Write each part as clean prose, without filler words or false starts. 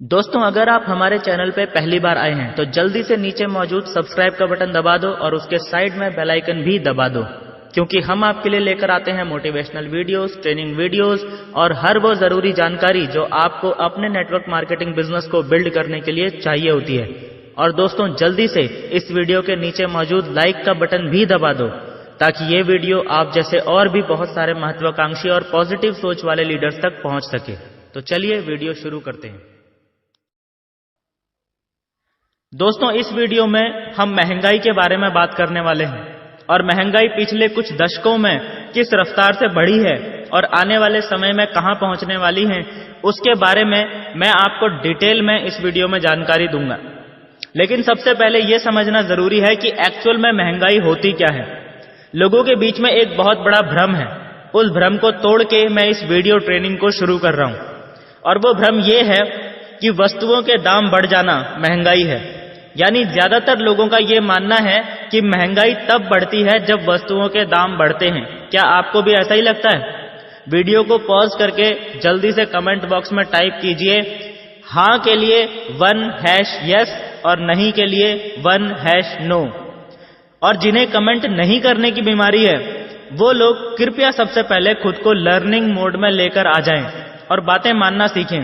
दोस्तों, अगर आप हमारे चैनल पे पहली बार आए हैं तो जल्दी से नीचे मौजूद सब्सक्राइब का बटन दबा दो और उसके साइड में बेल आइकन भी दबा दो, क्योंकि हम आपके लिए लेकर आते हैं मोटिवेशनल वीडियोस, ट्रेनिंग वीडियोस और हर वो जरूरी जानकारी जो आपको अपने नेटवर्क मार्केटिंग बिजनेस को बिल्ड करने के लिए चाहिए होती है। और दोस्तों, जल्दी से इस वीडियो के नीचे मौजूद लाइक का बटन भी दबा दो ताकि ये वीडियो आप जैसे और भी बहुत सारे महत्वाकांक्षी और पॉजिटिव सोच वाले लीडर्स तक पहुंच सके। तो चलिए वीडियो शुरू करते हैं। दोस्तों, इस वीडियो में हम महंगाई के बारे में बात करने वाले हैं और महंगाई पिछले कुछ दशकों में किस रफ्तार से बढ़ी है और आने वाले समय में कहां पहुंचने वाली है, उसके बारे में मैं आपको डिटेल में इस वीडियो में जानकारी दूंगा। लेकिन सबसे पहले यह समझना जरूरी है कि एक्चुअल में महंगाई होती क्या है। लोगों के बीच में एक बहुत बड़ा भ्रम है, उस भ्रम को तोड़ के मैं इस वीडियो ट्रेनिंग को शुरू कर रहा हूं। और वो भ्रम यह है कि वस्तुओं के दाम बढ़ जाना महंगाई है। यानी ज्यादातर लोगों का यह मानना है कि महंगाई तब बढ़ती है जब वस्तुओं के दाम बढ़ते हैं। क्या आपको भी ऐसा ही लगता है? वीडियो को पॉज करके जल्दी से कमेंट बॉक्स में टाइप कीजिए हां के लिए 1#yes और नहीं के लिए 1#no। और जिन्हें कमेंट नहीं करने की बीमारी है वो लोग कृपया सबसे पहले खुद को लर्निंग मोड में लेकर आ जाएं और बातें मानना सीखें,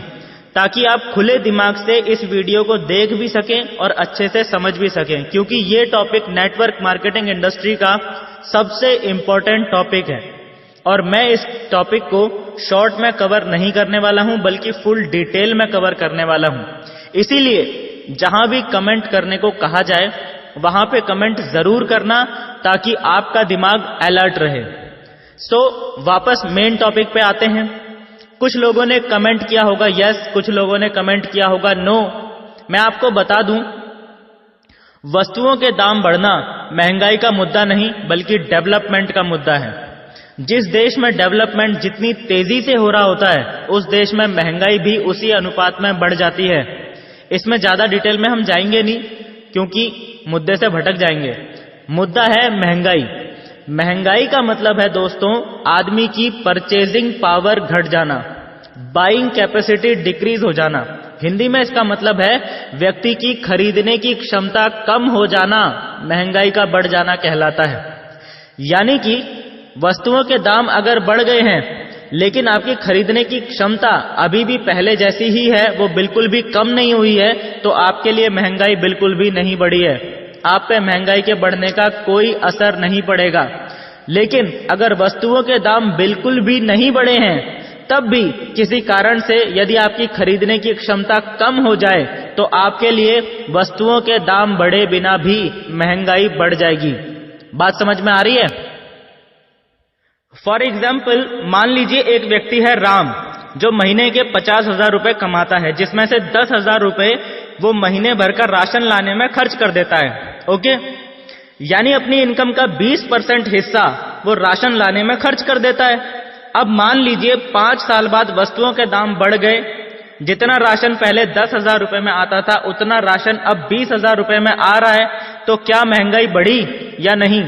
ताकि आप खुले दिमाग से इस वीडियो को देख भी सकें और अच्छे से समझ भी सकें, क्योंकि ये टॉपिक नेटवर्क मार्केटिंग इंडस्ट्री का सबसे इंपॉर्टेंट टॉपिक है। और मैं इस टॉपिक को शॉर्ट में कवर नहीं करने वाला हूं, बल्कि फुल डिटेल में कवर करने वाला हूं। इसीलिए जहां भी कमेंट करने को कहा जाए वहां पे कमेंट जरूर करना, ताकि आपका दिमाग अलर्ट रहे। वापस मेन टॉपिक पे आते हैं। कुछ लोगों ने कमेंट किया होगा यस, कुछ लोगों ने कमेंट किया होगा नो। मैं आपको बता दूं, वस्तुओं के दाम बढ़ना महंगाई का मुद्दा नहीं बल्कि डेवलपमेंट का मुद्दा है। जिस देश में डेवलपमेंट जितनी तेजी से हो रहा होता है, उस देश में महंगाई भी उसी अनुपात में बढ़ जाती है। इसमें ज्यादा डिटेल में हम जाएंगे नहीं, क्योंकि मुद्दे से भटक जाएंगे। मुद्दा है महंगाई। महंगाई का मतलब है दोस्तों, आदमी की परचेजिंग पावर घट जाना, बाइंग कैपेसिटी डिक्रीज हो जाना। हिंदी में इसका मतलब है व्यक्ति की खरीदने की क्षमता कम हो जाना महंगाई का बढ़ जाना कहलाता है। यानी कि वस्तुओं के दाम अगर बढ़ गए हैं लेकिन आपकी खरीदने की क्षमता अभी भी पहले जैसी ही है, वो बिल्कुल भी कम नहीं हुई है, तो आपके लिए महंगाई बिल्कुल भी नहीं बढ़ी है। आप पे महंगाई के बढ़ने का कोई असर नहीं पड़ेगा। लेकिन अगर वस्तुओं के दाम बिल्कुल भी नहीं बढ़े हैं, तब भी किसी कारण से यदि आपकी खरीदने की क्षमता कम हो जाए, तो आपके लिए वस्तुओं के दाम बढ़े बिना भी महंगाई बढ़ जाएगी। बात समझ में आ रही है? फॉर एग्जाम्पल, मान लीजिए एक व्यक्ति है राम, जो महीने के 50,000 रुपए कमाता है, जिसमें से 10,000 रुपए वो महीने भर का राशन लाने में खर्च कर देता है। ओके, यानी अपनी इनकम का 20% हिस्सा वो राशन लाने में खर्च कर देता है। अब मान लीजिए 5 साल बाद वस्तुओं के दाम बढ़ गए, जितना राशन पहले 10,000 रुपए में आता था उतना राशन अब 20,000 रुपए में आ रहा है, तो क्या महंगाई बढ़ी या नहीं?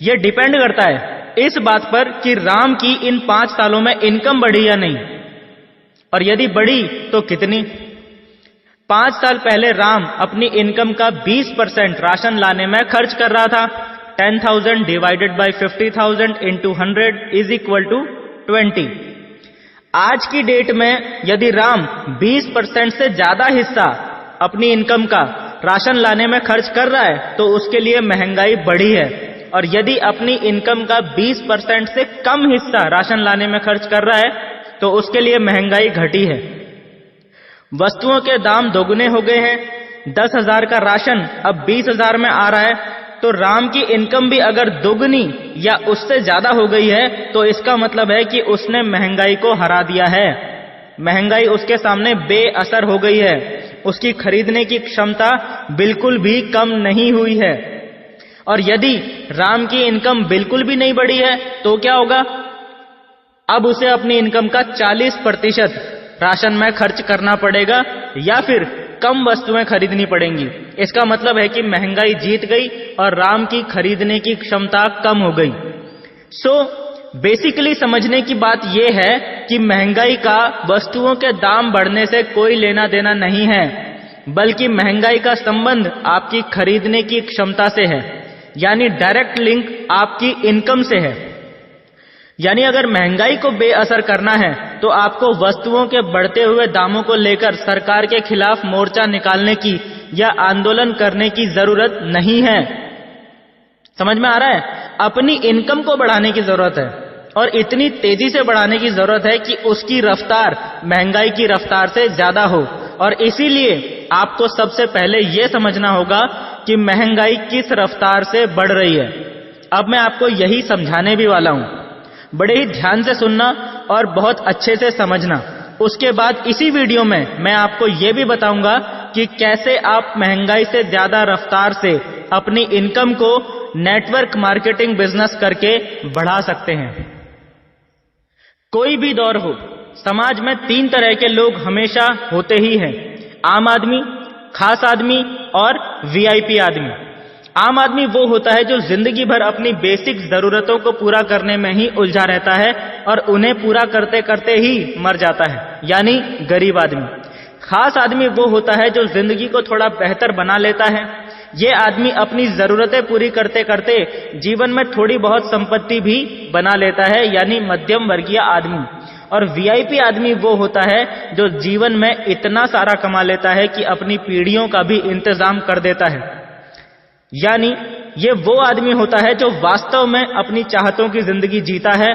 यह डिपेंड करता है इस बात पर कि राम की इन 5 सालों में इनकम बढ़ी या नहीं, और यदि बढ़ी तो कितनी। 5 साल पहले राम अपनी इनकम का 20% राशन लाने में खर्च कर रहा था। 10,000 divided by 50,000 into 100 is equal to 20। आज की डेट में यदि राम 20% से ज्यादा हिस्सा अपनी इनकम का राशन लाने में खर्च कर रहा है, तो उसके लिए महंगाई बढ़ी है। और यदि अपनी इनकम का 20% से कम हिस्सा राशन लाने में खर्च कर रहा है, तो उसके लिए महंगाई घटी है। वस्तुओं के दाम दोगुने हो गए हैं। 10,000 का राशन अब 20,000 में आ रहा है, तो राम की इनकम भी अगर दोगुनी या उससे ज्यादा हो गई है, तो इसका मतलब है कि उसने महंगाई को हरा दिया है। महंगाई उसके सामने बेअसर हो गई है। उसकी खरीदने की क्षमता बिल्कुल भी कम नहीं हुई है। और यदि राम की इनकम बिल्कुल भी नहीं बढ़ी है, तो क्या होगा? अब उसे अपनी इनकम का 40% राशन में खर्च करना पड़ेगा या फिर कम वस्तुएं खरीदनी पड़ेंगी। इसका मतलब है कि महंगाई जीत गई और राम की खरीदने की क्षमता कम हो गई। बेसिकली समझने की बात यह है कि महंगाई का वस्तुओं के दाम बढ़ने से कोई लेना देना नहीं है, बल्कि महंगाई का संबंध आपकी खरीदने की क्षमता से है, यानी डायरेक्ट लिंक आपकी इनकम से है। यानी अगर महंगाई को बेअसर करना है तो आपको वस्तुओं के बढ़ते हुए दामों को लेकर सरकार के खिलाफ मोर्चा निकालने की या आंदोलन करने की जरूरत नहीं है। समझ में आ रहा है? अपनी इनकम को बढ़ाने की जरूरत है, और इतनी तेजी से बढ़ाने की जरूरत है कि उसकी रफ्तार महंगाई की रफ्तार से ज्यादा हो। और इसीलिए आपको सबसे पहले यह समझना होगा कि महंगाई किस रफ्तार से बढ़ रही है। अब मैं आपको यही समझाने भी वाला हूं, बड़े ही ध्यान से सुनना और बहुत अच्छे से समझना। उसके बाद इसी वीडियो में मैं आपको यह भी बताऊंगा कि कैसे आप महंगाई से ज्यादा रफ्तार से अपनी इनकम को नेटवर्क मार्केटिंग बिजनेस करके बढ़ा सकते हैं। कोई भी दौर हो, समाज में 3 तरह के लोग हमेशा होते ही हैं: आम आदमी, खास आदमी और वीआईपी आदमी। आम आदमी वो होता है जो जिंदगी भर अपनी बेसिक जरूरतों को पूरा करने में ही उलझा रहता है और उन्हें पूरा करते करते ही मर जाता है, यानी गरीब आदमी। खास आदमी वो होता है जो जिंदगी को थोड़ा बेहतर बना लेता है। ये आदमी अपनी जरूरतें पूरी करते करते जीवन में थोड़ी बहुत संपत्ति भी बना लेता है, यानी मध्यम वर्गीय आदमी। और वीआईपी आदमी वो होता है जो जीवन में इतना सारा कमा लेता है कि अपनी पीढ़ियों का भी इंतजाम कर देता है। यानी ये वो आदमी होता है जो वास्तव में अपनी चाहतों की जिंदगी जीता है,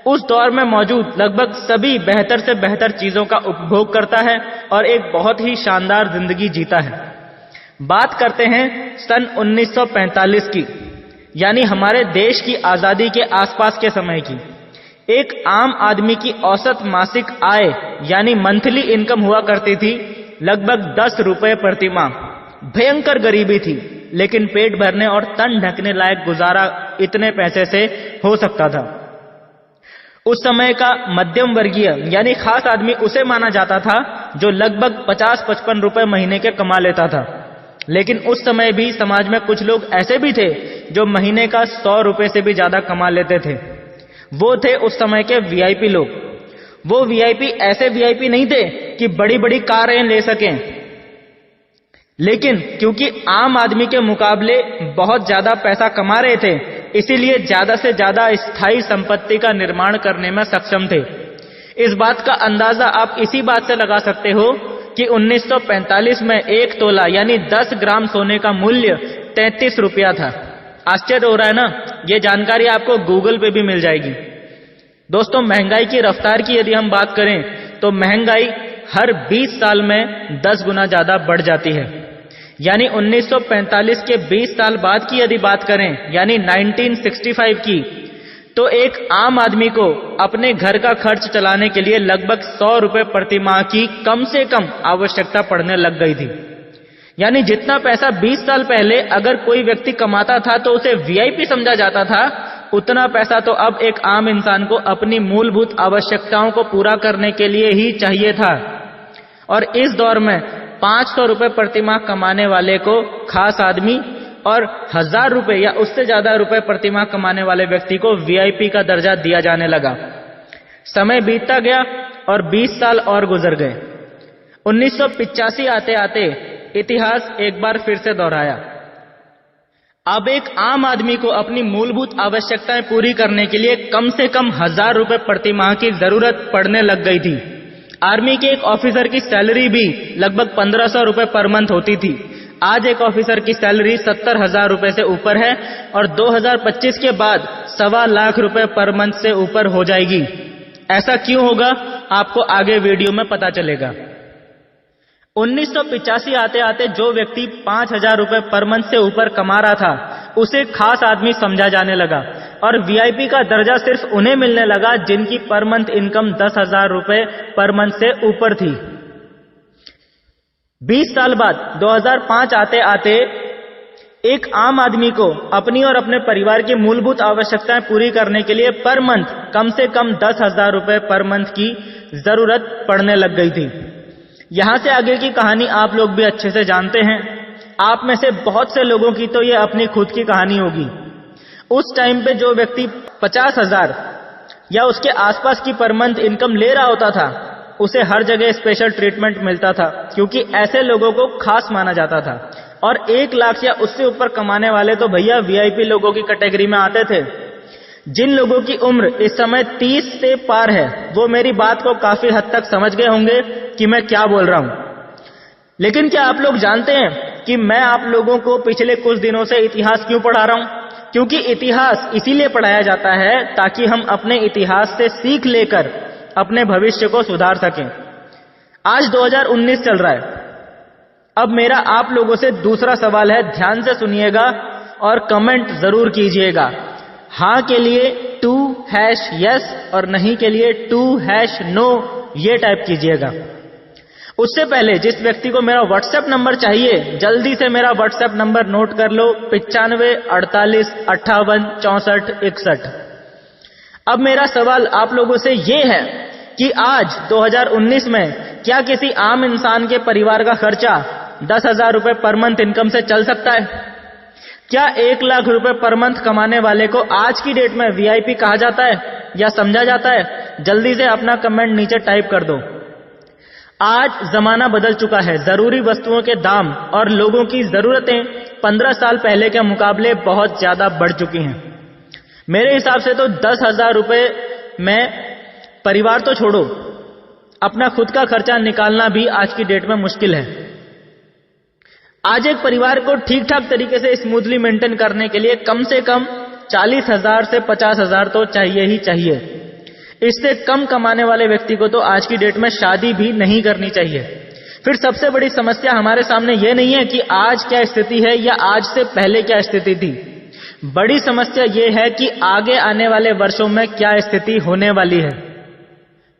उस दौर में मौजूद लगभग सभी बेहतर से बेहतर चीजों का उपभोग करता है और एक बहुत ही शानदार जिंदगी जीता है। बात करते हैं सन 1945 की, यानी हमारे देश की आजादी के आसपास के समय की। एक आम आदमी की औसत मासिक आय यानी मंथली इनकम हुआ करती थी लगभग 10 रुपए प्रति माह। भयंकर गरीबी थी, लेकिन पेट भरने और तन ढकने लायक गुजारा इतने पैसे से हो सकता था। उस समय का मध्यम वर्गीय यानी खास आदमी उसे माना जाता था जो लगभग 50-55 रुपए महीने के कमा लेता था। लेकिन उस समय भी समाज में कुछ लोग ऐसे भी थे जो महीने का 100 रुपए से भी ज्यादा कमा लेते थे। वो थे उस समय के वीआईपी लोग। वो वीआईपी ऐसे वीआईपी नहीं थे कि बड़ी बड़ी कारें ले सकें, लेकिन क्योंकि आम आदमी के मुकाबले बहुत ज्यादा पैसा कमा रहे थे, इसीलिए ज्यादा से ज्यादा स्थायी संपत्ति का निर्माण करने में सक्षम थे। इस बात का अंदाजा आप इसी बात से लगा सकते हो कि 1945 में 1 तोला यानी 10 ग्राम सोने का मूल्य 33 रुपया था। आश्चर्य हो रहा है ना? ये जानकारी आपको गूगल पे भी मिल जाएगी। दोस्तों, महंगाई की रफ्तार की यदि हम बात करें तो महंगाई हर 20 साल में 10 गुना ज्यादा बढ़ जाती है। यानी 1945 के 20 साल बाद की यदि बात करें, यानी 1965 की, तो एक आम आदमी को अपने घर का खर्च चलाने के लिए लगभग 100 रुपए प्रति माह की कम से कम आवश्यकता पड़ने लग गई थी। यानी जितना पैसा 20 साल पहले अगर कोई व्यक्ति कमाता था तो उसे वीआईपी समझा जाता था, उतना पैसा तो अब एक आम इंसान को अपनी मूलभूत आवश्यकताओं को पूरा करने के लिए ही चाहिए था। और इस दौर में 500 रुपए प्रति माह कमाने वाले को खास आदमी और 1000 रुपए या उससे ज्यादा रुपए प्रति माह कमाने वाले व्यक्ति को वीआईपी का दर्जा दिया जाने लगा। समय बीतता गया और 20 साल और गुजर गए। 1985 आते आते इतिहास एक बार फिर से दोहराया। अब एक आम आदमी को अपनी मूलभूत आवश्यकताएं पूरी करने के लिए कम से कम 1000 रुपए प्रति माह की जरूरत पड़ने लग गई थी। आर्मी के एक ऑफिसर की सैलरी भी लगभग 1500 रुपए पर मंथ होती थी। आज एक ऑफिसर की सैलरी 70,000 रुपए से ऊपर है और 2025 के बाद 1.25 लाख रुपए पर मंथ से ऊपर हो जाएगी। ऐसा क्यों होगा, आपको आगे वीडियो में पता चलेगा। 1985 आते आते जो व्यक्ति 5,000 रुपए पर मंथ से ऊपर कमा रहा था उसे खास आदमी समझा जाने लगा और वीआईपी का दर्जा सिर्फ उन्हें मिलने लगा जिनकी पर मंथ इनकम 10,000 रुपए पर मंथ से ऊपर थी। 20 साल बाद 2005 आते आते एक आम आदमी को अपनी और अपने परिवार की मूलभूत आवश्यकताएं पूरी करने के लिए पर मंथ कम से कम 10,000 रुपए पर मंथ की जरूरत पड़ने लग गई थी। यहां से आगे की कहानी आप लोग भी अच्छे से जानते हैं। आप में से बहुत से लोगों की तो ये अपनी खुद की कहानी होगी। उस टाइम पे जो व्यक्ति 50,000 या उसके आसपास की पर मंथ इनकम ले रहा होता था, उसे हर जगह स्पेशल ट्रीटमेंट मिलता था, क्योंकि ऐसे लोगों को खास माना जाता था। और 1 लाख या उससे ऊपर कमाने वाले तो भैया वीआईपी लोगों की कैटेगरी में आते थे। जिन लोगों की उम्र इस समय 30 से पार है, वो मेरी बात को काफी हद तक समझ गए होंगे कि मैं क्या बोल रहा हूं। लेकिन क्या आप लोग जानते हैं कि मैं आप लोगों को पिछले कुछ दिनों से इतिहास क्यों पढ़ा रहा हूं? क्योंकि इतिहास इसीलिए पढ़ाया जाता है ताकि हम अपने इतिहास से सीख लेकर अपने भविष्य को सुधार सकें। आज 2019 चल रहा है। अब मेरा आप लोगों से दूसरा सवाल है, ध्यान से सुनिएगा और कमेंट जरूर कीजिएगा। हां के लिए 2#yes और नहीं के लिए 2#no ये टाइप कीजिएगा। उससे पहले जिस व्यक्ति को मेरा व्हाट्सएप नंबर चाहिए, जल्दी से मेरा व्हाट्सएप नंबर नोट कर लो, 95 48 58 64 61। अब मेरा सवाल आप लोगों से ये है कि आज 2019 में क्या किसी आम इंसान के परिवार का खर्चा 10,000 रुपए पर मंथ इनकम से चल सकता है? क्या 1 लाख रुपए पर मंथ कमाने वाले को आज की डेट में वीआईपी कहा जाता है या समझा जाता है? जल्दी से अपना कमेंट नीचे टाइप कर दो। आज जमाना बदल चुका है। जरूरी वस्तुओं के दाम और लोगों की जरूरतें 15 साल पहले के मुकाबले बहुत ज्यादा बढ़ चुकी हैं। मेरे हिसाब से तो 10,000 रुपए में परिवार तो छोड़ो, अपना खुद का खर्चा निकालना भी आज की डेट में मुश्किल है। आज एक परिवार को ठीक ठाक तरीके से स्मूथली मेंटेन करने के लिए कम से कम 40,000 से 50,000 तो चाहिए ही चाहिए। इससे कम कमाने वाले व्यक्ति को तो आज की डेट में शादी भी नहीं करनी चाहिए। फिर सबसे बड़ी समस्या हमारे सामने यह नहीं है कि आज क्या स्थिति है या आज से पहले क्या स्थिति थी। बड़ी समस्या यह है कि आगे आने वाले वर्षों में क्या स्थिति होने वाली है।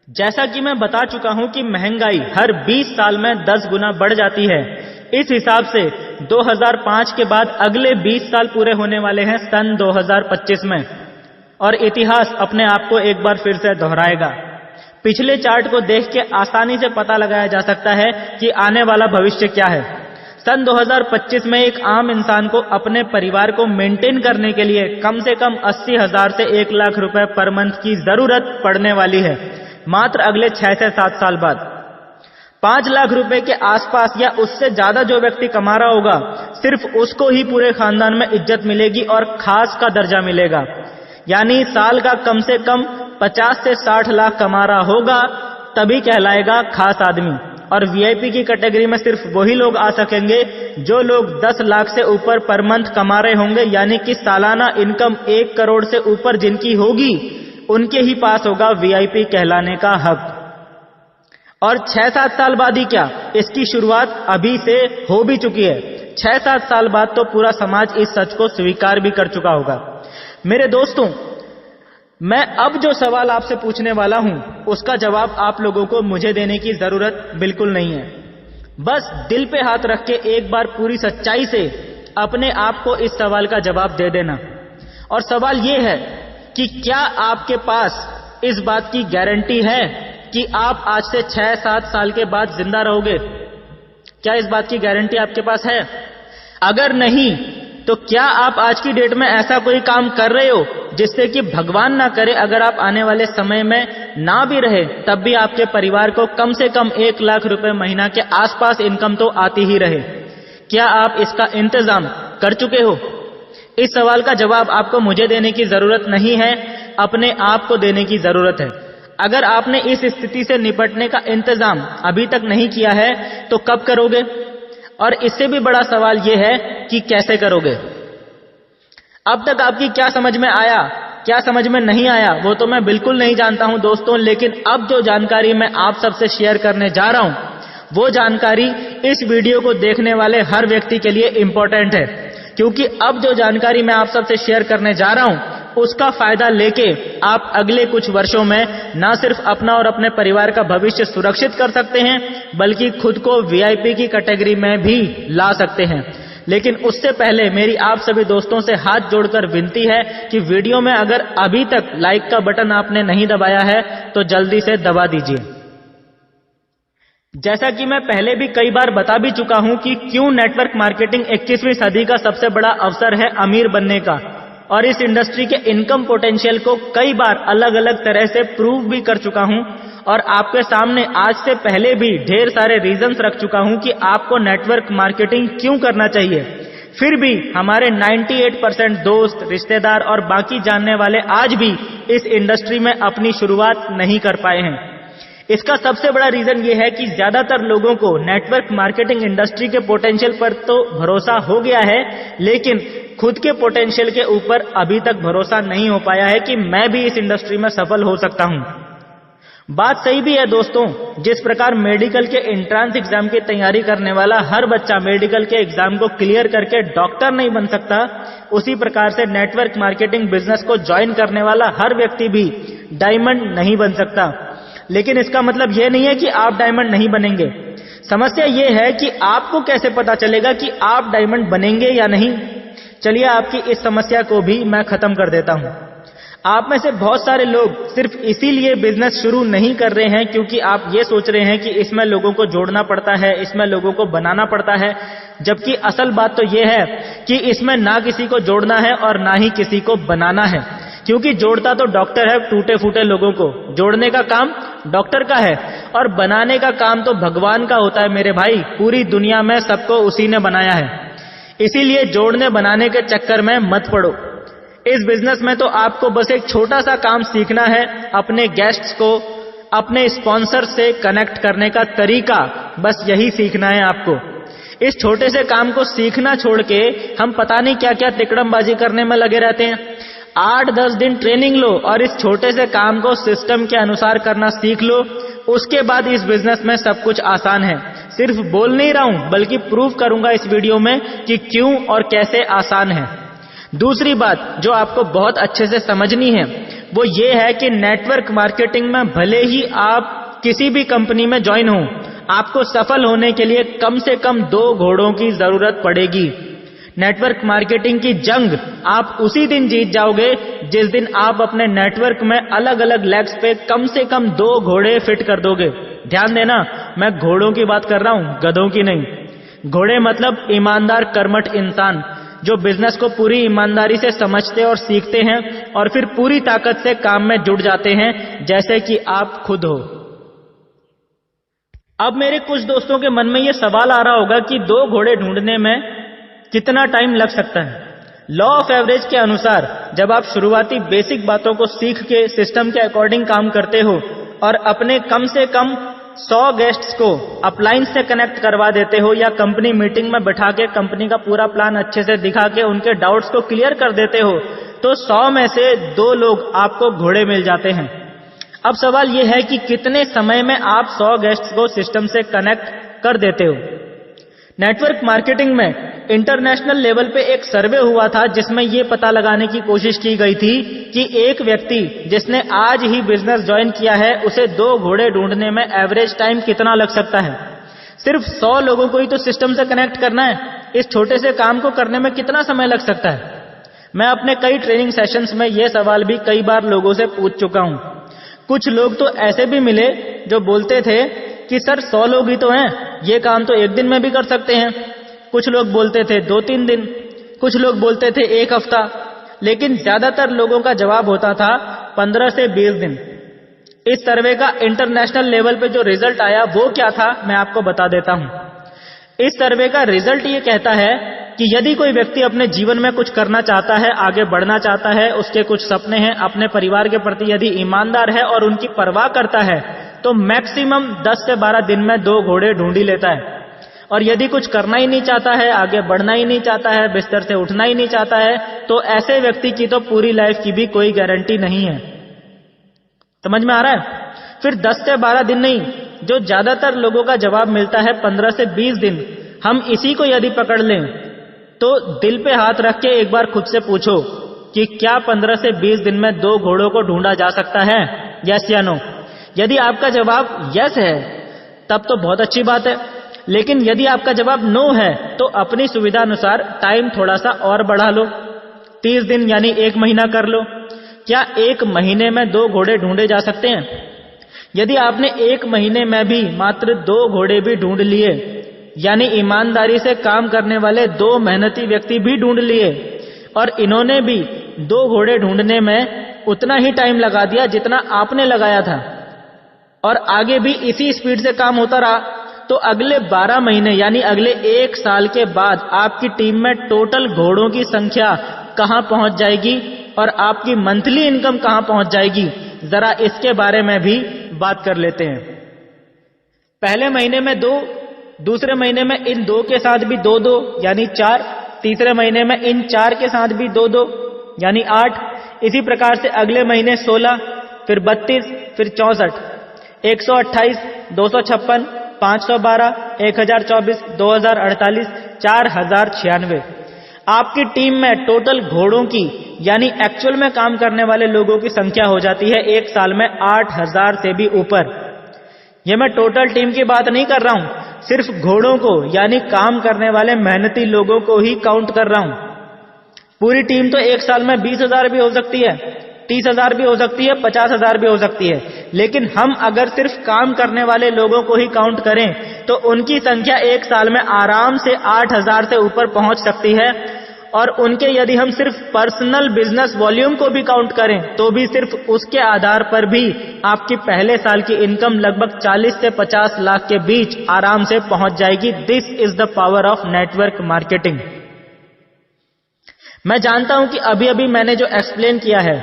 जैसा कि मैं बता चुका हूं कि महंगाई हर 20 साल में 10 गुना बढ़ जाती है। इस हिसाब से 2005 के बाद अगले 20 साल पूरे होने वाले हैं सन 2025 में, और इतिहास अपने आप को एक बार फिर से दोहराएगा। पिछले चार्ट को देख के आसानी से पता लगाया जा सकता है कि आने वाला भविष्य क्या है। सन 2025 में एक आम इंसान को अपने परिवार को मेंटेन करने के लिए कम से कम 80,000 से 1 लाख रुपए पर मंथ की जरूरत पड़ने वाली है, मात्र अगले 6 से 7 साल बाद। 5 लाख रुपए के आसपास या उससे ज्यादा जो व्यक्ति कमा रहा होगा, सिर्फ उसको ही पूरे खानदान में इज्जत मिलेगी और खास का दर्जा मिलेगा। यानी साल का कम से कम 50 से 60 लाख कमा रहा होगा तभी कहलाएगा खास आदमी। और वीआईपी की कैटेगरी में सिर्फ वही लोग आ सकेंगे जो लोग 10 लाख से ऊपर पर मंथ कमा रहे होंगे, यानी कि सालाना इनकम 1 करोड़ से ऊपर जिनकी होगी, उनके ही पास होगा वीआईपी कहलाने का हक। और 6-7 साल बाद ही क्या, इसकी शुरुआत अभी से हो भी चुकी है। 6-7 साल बाद तो पूरा समाज इस सच को स्वीकार भी कर चुका होगा। मेरे दोस्तों, मैं अब जो सवाल आपसे पूछने वाला हूं, उसका जवाब आप लोगों को मुझे देने की जरूरत बिल्कुल नहीं है। बस दिल पे हाथ रख के एक बार पूरी सच्चाई से अपने आप को इस सवाल का जवाब दे देना। और सवाल यह है कि क्या आपके पास इस बात की गारंटी है कि आप आज से 6-7 साल के बाद जिंदा रहोगे? क्या इस बात की गारंटी आपके पास है? अगर नहीं, तो क्या आप आज की डेट में ऐसा कोई काम कर रहे हो जिससे कि भगवान ना करे अगर आप आने वाले समय में ना भी रहे तब भी आपके परिवार को कम से कम 1 लाख रुपए महीना के आसपास इनकम तो आती ही रहे? क्या आप इसका इंतजाम कर चुके हो? इस सवाल का जवाब आपको मुझे देने की जरूरत नहीं है, अपने आप को देने की जरूरत है। अगर आपने इस स्थिति से निपटने का इंतजाम अभी तक नहीं किया है तो कब करोगे? और इससे भी बड़ा सवाल यह है कि कैसे करोगे? अब तक आपकी क्या समझ में आया, क्या समझ में नहीं आया, वो तो मैं बिल्कुल नहीं जानता हूं दोस्तों। लेकिन अब जो जानकारी मैं आप सबसे शेयर करने जा रहा हूं, वो जानकारी इस वीडियो को देखने वाले हर व्यक्ति के लिए इंपॉर्टेंट है। क्योंकि अब जो जानकारी मैं आप सबसे शेयर करने जा रहा हूं, उसका फायदा लेके आप अगले कुछ वर्षों में ना सिर्फ अपना और अपने परिवार का भविष्य सुरक्षित कर सकते हैं, बल्कि खुद को वीआईपी की कैटेगरी में भी ला सकते हैं। लेकिन उससे पहले मेरी आप सभी दोस्तों से हाथ जोड़कर विनती है कि वीडियो में अगर अभी तक लाइक का बटन आपने नहीं दबाया है तो जल्दी से दबा दीजिए। जैसा कि मैं पहले भी कई बार बता भी चुका हूं कि क्यों नेटवर्क मार्केटिंग 21वीं सदी का सबसे बड़ा अवसर है अमीर बनने का। और इस इंडस्ट्री के इनकम पोटेंशियल को कई बार अलग अलग तरह से प्रूव भी कर चुका हूं और आपके सामने आज से पहले भी ढेर सारे रीजंस रख चुका हूं कि आपको नेटवर्क मार्केटिंग क्यों करना चाहिए। फिर भी हमारे 98% दोस्त, रिश्तेदार और बाकी जानने वाले आज भी इस इंडस्ट्री में अपनी शुरुआत नहीं कर पाए हैं। इसका सबसे बड़ा रीजन ये है कि ज्यादातर लोगों को नेटवर्क मार्केटिंग इंडस्ट्री के पोटेंशियल पर तो भरोसा हो गया है, लेकिन खुद के पोटेंशियल के ऊपर अभी तक भरोसा नहीं हो पाया है कि मैं भी इस इंडस्ट्री में सफल हो सकता हूं। बात सही भी है दोस्तों, जिस प्रकार मेडिकल के एंट्रेंस एग्जाम की तैयारी करने वाला हर बच्चा मेडिकल के एग्जाम को क्लियर करके डॉक्टर नहीं बन सकता, उसी प्रकार से नेटवर्क मार्केटिंग बिजनेस को ज्वाइन करने वाला हर व्यक्ति भी डायमंड नहीं बन सकता। लेकिन इसका मतलब यह नहीं है कि आप डायमंड नहीं बनेंगे। समस्या यह है कि आपको कैसे पता चलेगा कि आप डायमंड बनेंगे या नहीं। चलिए आपकी इस समस्या को भी मैं खत्म कर देता हूं। आप में से बहुत सारे लोग सिर्फ इसीलिए बिजनेस शुरू नहीं कर रहे हैं क्योंकि आप ये सोच रहे हैं कि इसमें लोगों को जोड़ना पड़ता है, इसमें लोगों को बनाना पड़ता है, जबकि असल बात तो ये है कि इसमें ना किसी को जोड़ना है और ना ही किसी को बनाना है। क्योंकि जोड़ता तो डॉक्टर है टूटे फूटे लोगों को, जोड़ने का काम डॉक्टर का है और बनाने का काम तो भगवान का होता है मेरे भाई। पूरी दुनिया में सबको उसी ने बनाया है, इसीलिए जोड़ने बनाने के चक्कर में मत पड़ो। इस बिजनेस में तो आपको बस एक छोटा सा काम सीखना है, अपने गेस्ट्स को अपने स्पॉन्सर से कनेक्ट करने का तरीका, बस यही सीखना है आपको। इस छोटे से काम को सीखना छोड़ के हम पता नहीं क्या क्या तिकड़मबाजी करने में लगे रहते हैं। 8-10 दिन ट्रेनिंग लो और इस छोटे से काम को सिस्टम के अनुसार करना सीख लो, उसके बाद इस बिजनेस में सब कुछ आसान है। सिर्फ बोल नहीं रहा हूं बल्कि प्रूव करूंगा इस वीडियो में कि क्यों और कैसे आसान है। दूसरी बात जो आपको बहुत अच्छे से समझनी है वो ये है कि नेटवर्क मार्केटिंग में भले ही आप किसी भी कंपनी में ज्वाइन हो, आपको सफल होने के लिए कम से कम 2 घोड़ों की जरूरत पड़ेगी। नेटवर्क मार्केटिंग की जंग आप उसी दिन जीत जाओगे जिस दिन आप अपने नेटवर्क में अलग अलग लेग्स पे कम से कम 2 घोड़े फिट कर दोगे। ध्यान देना, मैं घोड़ों की बात कर रहा हूं, गधों की नहीं। घोड़े मतलब ईमानदार कर्मठ इंसान जो बिजनेस को पूरी ईमानदारी से समझते और सीखते हैं और फिर पूरी ताकत से काम में जुट जाते हैं, जैसे कि आप खुद हो। अब मेरे कुछ दोस्तों के मन में यह सवाल आ रहा होगा कि 2 घोड़े ढूंढने में कितना टाइम लग सकता है। लॉ ऑफ एवरेज के अनुसार जब आप शुरुआती बेसिक बातों को सीख के सिस्टम के अकॉर्डिंग काम करते हो और अपने कम से कम 100 गेस्ट्स को अपलाइन से कनेक्ट करवा देते हो या कंपनी मीटिंग में बैठा के कंपनी का पूरा प्लान अच्छे से दिखा के उनके डाउट्स को क्लियर कर देते हो, तो 100 में से 2 लोग आपको घोड़े मिल जाते हैं। अब सवाल यह है कि कितने समय में आप 100 गेस्ट्स को सिस्टम से कनेक्ट कर देते हो। नेटवर्क मार्केटिंग में इंटरनेशनल लेवल पे एक सर्वे हुआ था जिसमें यह पता लगाने की कोशिश की गई थी कि एक व्यक्ति जिसने आज ही बिजनेस ज्वाइन किया है उसे 2 घोड़े ढूंढने में एवरेज टाइम कितना लग सकता है। सिर्फ 100 लोगों को ही तो सिस्टम से कनेक्ट करना है, इस छोटे से काम को करने में कितना समय लग सकता है। मैं अपने कई ट्रेनिंग सेशंस में यह सवाल भी कई बार लोगों से पूछ चुका हूं। कुछ लोग तो ऐसे भी मिले जो बोलते थे कि सर 100 लोग ही तो हैं, ये काम तो 1 दिन में भी कर सकते हैं। कुछ लोग बोलते थे 2-3 दिन, कुछ लोग बोलते थे 1 हफ्ता, लेकिन ज्यादातर लोगों का जवाब होता था 15 से 20 दिन। इस सर्वे का इंटरनेशनल लेवल पे जो रिजल्ट आया वो क्या था मैं आपको बता देता हूं। इस सर्वे का रिजल्ट ये कहता है कि यदि कोई व्यक्ति अपने जीवन में कुछ करना चाहता है, आगे बढ़ना चाहता है, उसके कुछ सपने हैं, अपने परिवार के प्रति यदि ईमानदार है और उनकी परवाह करता है, तो मैक्सिमम 10 से 12 दिन में 2 घोड़े ढूंढ ही लेता है। और यदि कुछ करना ही नहीं चाहता है, आगे बढ़ना ही नहीं चाहता है, बिस्तर से उठना ही नहीं चाहता है, तो ऐसे व्यक्ति की तो पूरी लाइफ की भी कोई गारंटी नहीं है। समझ में आ रहा है? फिर 10 से 12 दिन नहीं, जो ज्यादातर लोगों का जवाब मिलता है 15 से 20 दिन। हम इसी को यदि पकड़ लें तो दिल पे हाथ रख के एक बार खुद से पूछो कि क्या 15 से 20 दिन में 2 घोड़ों को ढूंढा जा सकता है? यस या नो? यदि आपका जवाब यस है तब तो बहुत अच्छी बात है, लेकिन यदि आपका जवाब नो है तो अपनी सुविधा अनुसार टाइम थोड़ा सा और बढ़ा लो, 30 दिन यानी 1 महीना कर लो। क्या 1 महीने में 2 घोड़े ढूंढे जा सकते हैं? यदि आपने 1 महीने में भी मात्र 2 घोड़े भी ढूंढ लिए, यानी ईमानदारी से काम करने वाले 2 मेहनती व्यक्ति भी ढूंढ लिए, और इन्होंने भी 2 घोड़े ढूंढने में उतना ही टाइम लगा दिया जितना आपने लगाया था, और आगे भी इसी स्पीड से काम होता रहा, तो अगले 12 महीने यानी अगले 1 साल के बाद आपकी टीम में टोटल घोड़ों की संख्या कहां पहुंच जाएगी और आपकी मंथली इनकम कहां पहुंच जाएगी, जरा इसके बारे में भी बात कर लेते हैं। पहले महीने में 2, दूसरे महीने में इन 2 के साथ भी 2-2 यानी 4, तीसरे महीने में इन 4 के साथ भी 2-2 यानी 8, इसी प्रकार से अगले महीने 16, फिर 32, फिर 64, 128, 256, 512, 1024, 2048, 4096। आपकी टीम में टोटल घोड़ों की यानी एक्चुअल में काम करने वाले लोगों की संख्या हो जाती है 1 साल में 8000 से भी ऊपर। यह मैं टोटल टीम की बात नहीं कर रहा हूं, सिर्फ घोड़ों को यानी काम करने वाले मेहनती लोगों को ही काउंट कर रहा हूं। पूरी टीम तो 1 साल में 20,000 भी हो सकती है, 30,000 भी हो सकती है, 50,000 भी हो सकती है, लेकिन हम अगर सिर्फ काम करने वाले लोगों को ही काउंट करें तो उनकी संख्या 1 साल में आराम से 8000 से ऊपर पहुंच सकती है। और उनके यदि हम सिर्फ पर्सनल बिजनेस वॉल्यूम को भी काउंट करें तो भी सिर्फ उसके आधार पर भी आपकी पहले साल की इनकम लगभग 40 से 50 लाख के बीच आराम से पहुंच जाएगी। This is the power of network marketing. मैं जानता हूं कि अभी अभी मैंने जो एक्सप्लेन किया है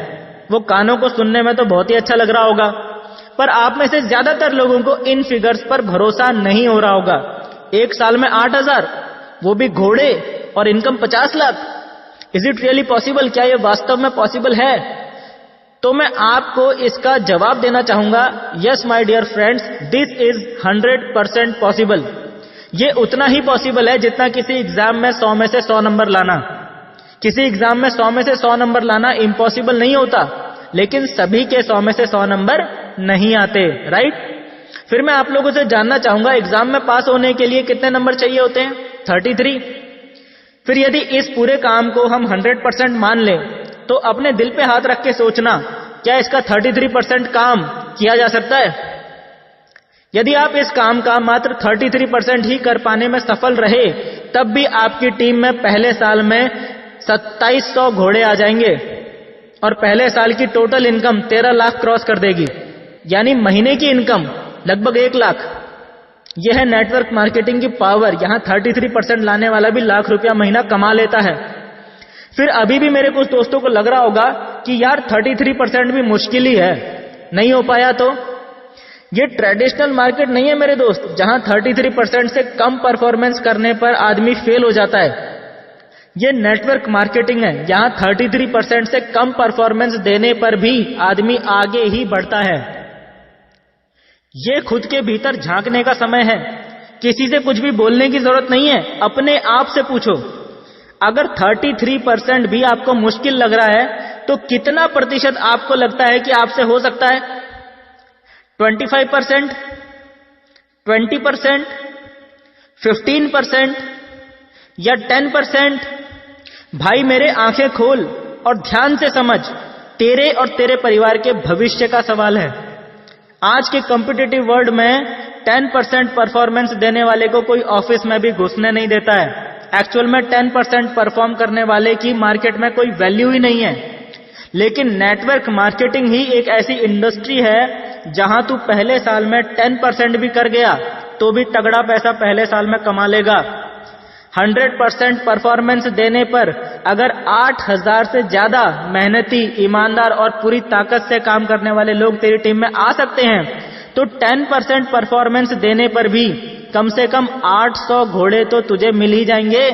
वो कानों को सुनने में तो बहुत ही अच्छा लग रहा होगा, पर आप में से ज्यादातर लोगों को इन फिगर्स पर भरोसा नहीं हो रहा होगा। 1 साल में 8000, वो भी घोड़े, और income 50 lakh. Is it really possible? क्या ये वास्तव में पॉसिबल है? तो मैं आपको इसका जवाब देना चाहूंगा, yes my dear friends, this is 100% possible. ये उतना ही पॉसिबल है जितना किसी एग्जाम में 100 में से 100 नंबर लाना। किसी एग्जाम में 100 में से 100 नंबर लाना इम्पॉसिबल नहीं होता, लेकिन सभी के 100 में से 100 नंबर नहीं आते, राइट? फिर मैं आप लोगों से जानना चाहूंगा, एग्जाम में पास होने के लिए कितने नंबर चाहिए होते हैं? 33। फिर यदि इस पूरे काम को हम 100% मान लें तो अपने दिल पे हाथ रख के सोचना, क्या इसका 33% काम किया जा सकता है? यदि आप इस काम का मात्र 33% ही कर पाने में सफल रहे, तब भी आपकी टीम में पहले साल में 2700 घोड़े आ जाएंगे और पहले साल की टोटल इनकम 13 लाख क्रॉस कर देगी, यानी महीने की इनकम लगभग 1 लाख। यह है नेटवर्क मार्केटिंग की पावर। यहां 33% लाने वाला भी लाख रुपया महीना कमा लेता है। फिर अभी भी मेरे कुछ दोस्तों को लग रहा होगा कि यार 33% भी मुश्किल ही है, नहीं हो पाया तो? ये ट्रेडिशनल मार्केट नहीं है मेरे दोस्त, जहां 33% से कम परफॉर्मेंस करने पर आदमी फेल हो जाता है। ये नेटवर्क मार्केटिंग है, यहां 33% से कम परफॉर्मेंस देने पर भी आदमी आगे ही बढ़ता है। ये खुद के भीतर झांकने का समय है। किसी से कुछ भी बोलने की जरूरत नहीं है, अपने आप से पूछो, अगर 33% भी आपको मुश्किल लग रहा है तो कितना प्रतिशत आपको लगता है कि आपसे हो सकता है? 25%, 20%, 15% या 10%? भाई मेरे आंखें खोल और ध्यान से समझ, तेरे और तेरे परिवार के भविष्य का सवाल है। आज के कॉम्पिटिटिव वर्ल्ड में 10% परफॉर्मेंस देने वाले को कोई ऑफिस में भी घुसने नहीं देता है। एक्चुअल में 10% परफॉर्म करने वाले की मार्केट में कोई वैल्यू ही नहीं है। लेकिन नेटवर्क मार्केटिंग ही एक ऐसी इंडस्ट्री है जहां तू पहले साल में 10% भी कर गया तो भी तगड़ा पैसा पहले साल में कमा लेगा। 100% परफॉर्मेंस देने पर अगर 8000 से ज्यादा मेहनती, ईमानदार और पूरी ताकत से काम करने वाले लोग तेरी टीम में आ सकते हैं, तो 10% परफॉर्मेंस देने पर भी कम से कम 800 घोड़े तो तुझे मिल ही जाएंगे।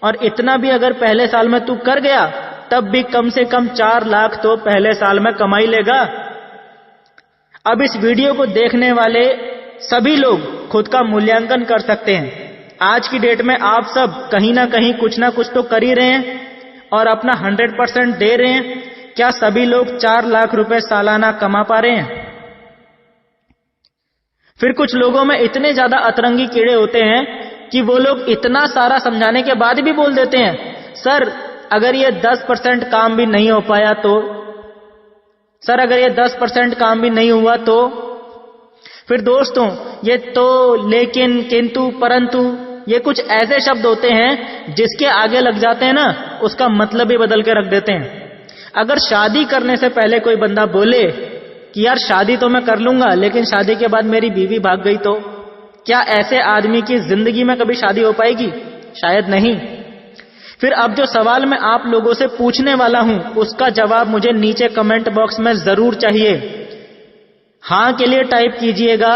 और इतना भी अगर पहले साल में तू कर गया तब भी कम से कम 4 लाख तो पहले साल में कमाई लेगा। अब इस वीडियो को देखने वाले सभी लोग खुद का मूल्यांकन कर सकते हैं। आज की डेट में आप सब कहीं ना कहीं कुछ ना कुछ तो कर ही रहे हैं और अपना 100% दे रहे हैं। क्या सभी लोग 4 लाख रुपए सालाना कमा पा रहे हैं? फिर कुछ लोगों में इतने ज्यादा अतरंगी कीड़े होते हैं कि वो लोग इतना सारा समझाने के बाद भी बोल देते हैं, सर अगर ये 10% काम भी नहीं हो पाया तो, सर अगर ये 10% काम भी नहीं हुआ तो। फिर दोस्तों ये तो, लेकिन, किंतु, परंतु, ये कुछ ऐसे शब्द होते हैं जिसके आगे लग जाते हैं ना, उसका मतलब ही बदल के रख देते हैं। अगर शादी करने से पहले कोई बंदा बोले कि यार शादी तो मैं कर लूंगा लेकिन शादी के बाद मेरी बीवी भाग गई, तो क्या ऐसे आदमी की जिंदगी में कभी शादी हो पाएगी? शायद नहीं। फिर अब जो सवाल मैं आप लोगों से पूछने वाला हूं उसका जवाब मुझे नीचे कमेंट बॉक्स में जरूर चाहिए। हां के लिए टाइप कीजिएगा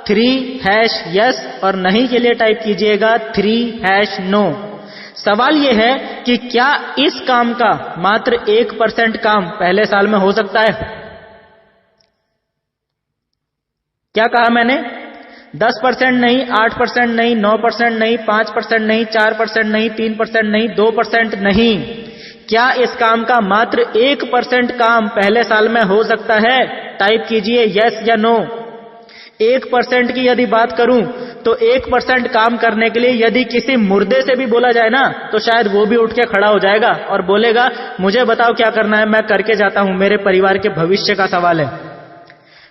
3#yes और नहीं के लिए टाइप कीजिएगा 3#no। सवाल यह है कि क्या इस काम का मात्र 1% काम पहले साल में हो सकता है? क्या कहा मैंने? 10% नहीं, 8% नहीं, 9% नहीं, 5% नहीं, 4% नहीं, 3% नहीं, 2% नहीं। क्या इस काम का मात्र 1% काम पहले साल में हो सकता है? टाइप कीजिए यस या नो। 1% की यदि बात करूं तो 1% काम करने के लिए यदि किसी मुर्दे से भी बोला जाए ना तो शायद वो भी उठ के खड़ा हो जाएगा और बोलेगा मुझे बताओ क्या करना है, मैं करके जाता हूं, मेरे परिवार के भविष्य का सवाल है।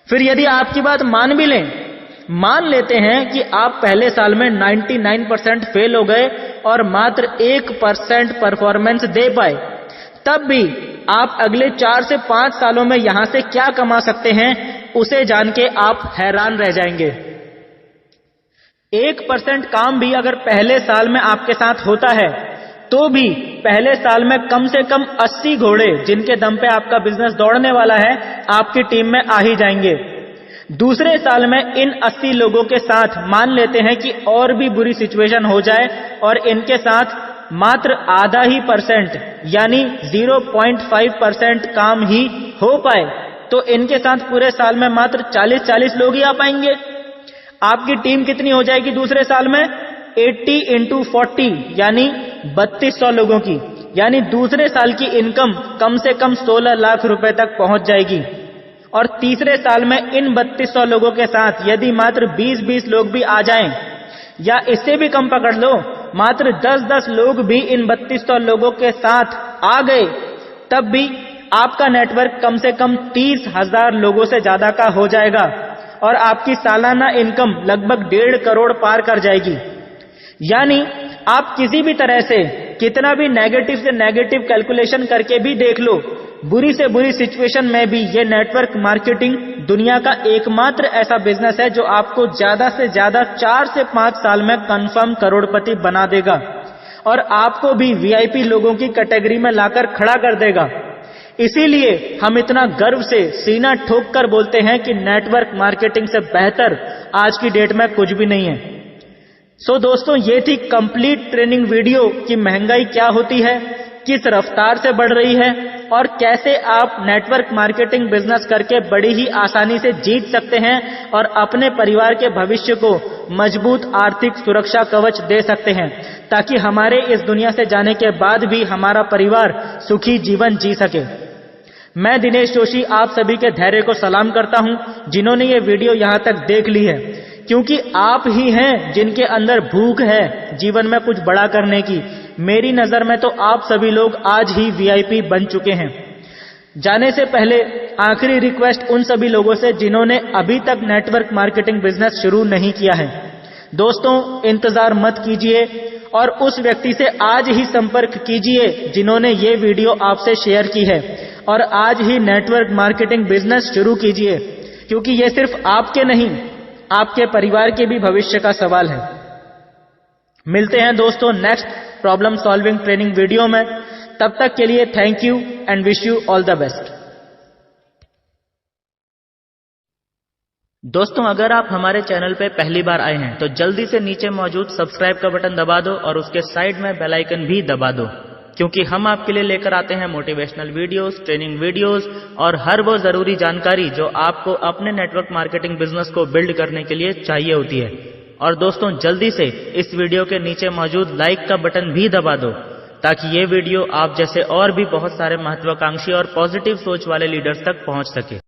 फिर यदि आपकी बात मान लेते हैं कि आप पहले साल में 99% फेल हो गए और मात्र 1% परफॉर्मेंस दे पाए, तब भी आप अगले 4 से 5 सालों में यहां से क्या कमा सकते हैं उसे जान के आप हैरान रह जाएंगे। 1% काम भी अगर पहले साल में आपके साथ होता है तो भी पहले साल में कम से कम 80 घोड़े जिनके दम पे आपका बिजनेस दौड़ने वाला है आपकी टीम में आ ही जाएंगे। दूसरे साल में इन 80 लोगों के साथ मान लेते हैं कि और भी बुरी सिचुएशन हो जाए और इनके साथ मात्र आधा ही % यानी 0.5% काम ही हो पाए, तो इनके साथ पूरे साल में मात्र 40 लोग ही आ पाएंगे। आपकी टीम कितनी हो जाएगी दूसरे साल में? 80 × 40 यानी 3200 लोगों की, यानी दूसरे साल की इनकम कम से कम 16 लाख रुपए तक पहुंच जाएगी। और तीसरे साल में इन 3200 लोगों के साथ यदि मात्र 20 लोग भी आ जाएं, या इससे भी कम पकड़ लो, मात्र 10 लोग भी इन 3200 लोगों के साथ आ गए, तब भी आपका नेटवर्क कम से कम 30,000 लोगों से ज्यादा का हो जाएगा और आपकी सालाना इनकम लगभग 1.5 करोड़ पार कर जाएगी। यानी आप किसी भी तरह से कितना भी नेगेटिव से नेगेटिव कैलकुलेशन करके भी देख लो, बुरी से बुरी सिचुएशन में भी ये नेटवर्क मार्केटिंग दुनिया का एकमात्र ऐसा बिजनेस है जो आपको ज्यादा से ज्यादा 4 से 5 साल में कंफर्म करोड़पति बना देगा और आपको भी वीआईपी लोगों की कैटेगरी में लाकर खड़ा कर देगा। इसीलिए हम इतना गर्व से सीना ठोक कर बोलते हैं कि नेटवर्क मार्केटिंग से बेहतर आज की डेट में कुछ भी नहीं है। सो दोस्तों, ये थी कंप्लीट ट्रेनिंग वीडियो कि महंगाई क्या होती है, किस रफ्तार से बढ़ रही है और कैसे आप नेटवर्क मार्केटिंग बिजनेस करके बड़ी ही आसानी से जीत सकते हैं और अपने परिवार के भविष्य को मजबूत आर्थिक सुरक्षा कवच दे सकते हैं, ताकि हमारे इस दुनिया से जाने के बाद भी हमारा परिवार सुखी जीवन जी सके। मैं दिनेश जोशी आप सभी के धैर्य को सलाम करता हूं जिन्होंने ये वीडियो यहां तक देख ली है, क्योंकि आप ही हैं जिनके अंदर भूख है जीवन में कुछ बड़ा करने की। मेरी नजर में तो आप सभी लोग आज ही वीआईपी बन चुके हैं। जाने से पहले आखिरी रिक्वेस्ट उन सभी लोगों से जिन्होंने अभी तक नेटवर्क मार्केटिंग बिजनेस शुरू नहीं किया है, दोस्तों इंतजार मत कीजिए और उस व्यक्ति से आज ही संपर्क कीजिए जिन्होंने ये वीडियो आपसे शेयर की है और आज ही नेटवर्क मार्केटिंग बिजनेस शुरू कीजिए, क्योंकि ये सिर्फ आपके नहीं आपके परिवार के भी भविष्य का सवाल है। मिलते हैं दोस्तों next problem solving training video में। तब तक के लिए thank you and wish you all the best. दोस्तों, अगर आप हमारे चैनल पे पहली बार आए हैं तो जल्दी से नीचे मौजूद सब्सक्राइब का बटन दबा दो और उसके साइड में बेल आइकन भी दबा दो, क्योंकि हम आपके लिए लेकर आते हैं मोटिवेशनल वीडियोस, ट्रेनिंग वीडियोस और हर वो जरूरी जानकारी जो आपको अपने नेटवर्क मार्केटिंग बिजनेस को बिल्ड करने के लिए चाहिए होती है। और दोस्तों, जल्दी से इस वीडियो के नीचे मौजूद लाइक का बटन भी दबा दो, ताकि ये वीडियो आप जैसे और भी बहुत सारे महत्वाकांक्षी और पॉजिटिव सोच वाले लीडर्स तक पहुंच सके।